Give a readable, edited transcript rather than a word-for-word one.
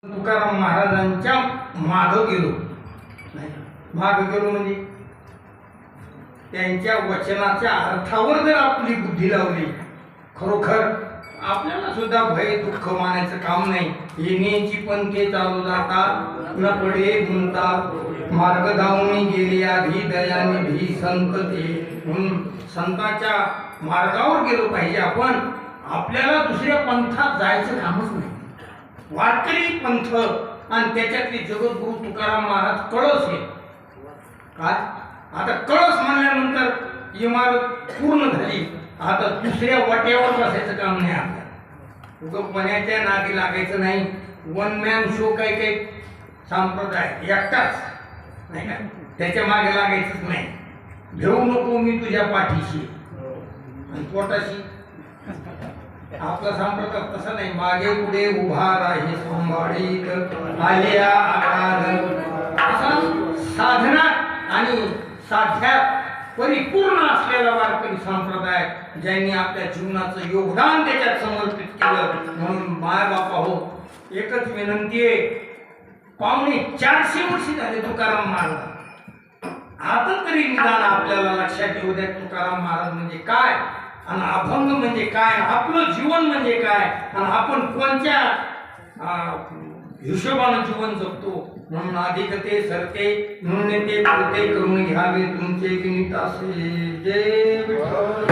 तुकाराम महाराजांच्या मागं गेलो. मागं गेलो म्हणजे त्यांच्या वचनाच्या अर्थावर जर आपली बुद्धी लावली, खरोखर आपल्याला सुद्धा भय दुःख मानायचं काम नाही. येण्याची पंथे चालू जातात न पडे म्हणतात, मार्ग धावून गेली आधी दयाने भी संत ते. म्हणून संतांच्या मार्गावर गेलो पाहिजे आपण. आपल्याला दुसऱ्या पंथात जायचं कामच नाही. वारकरी पंथ आणि त्याच्यातले जगद्गुरु तुकाराम महाराज कळस आहे. काय आता कळस म्हणल्यानंतर इमारत पूर्ण झाली. आता दुसऱ्या वाट्यावर बसायचं काम नाही. आपल्याला उगपण्याच्या नादी लागायचं नाही. वन मॅन शो काही काही संप्रदाय एकटाच नाही का, त्याच्या मागे लागायचंच नाही. घेऊ नको मी तुझ्या पाठीशी आणि पोटाशी. आपला संप्रदाय तसा नाही. मागे पुढे उभा राही सांभाळीत आलिया असा साधना आणि साध्यात परिपूर्ण असलेला वारकरी संप्रदाय, ज्यांनी आपल्या जीवनाचं योगदान त्याच्यात समर्पित केलं. म्हणून माय बापा हो, एकच विनंती आहे. पावणे 400 वर्ष झाले तुकाराम महाराज. आता तरी निदान आपल्याला लक्षात येऊ द्या तुकाराम महाराज म्हणजे काय आणि अभंग म्हणजे काय, आपलं जीवन म्हणजे काय आणि आपण कोणत्या हिशोबानं जीवन जगतो. म्हणून अधिक ते सरते म्हणून ते पुरते करून घ्यावे तुमचे गणित असे. जय विठ्ठल.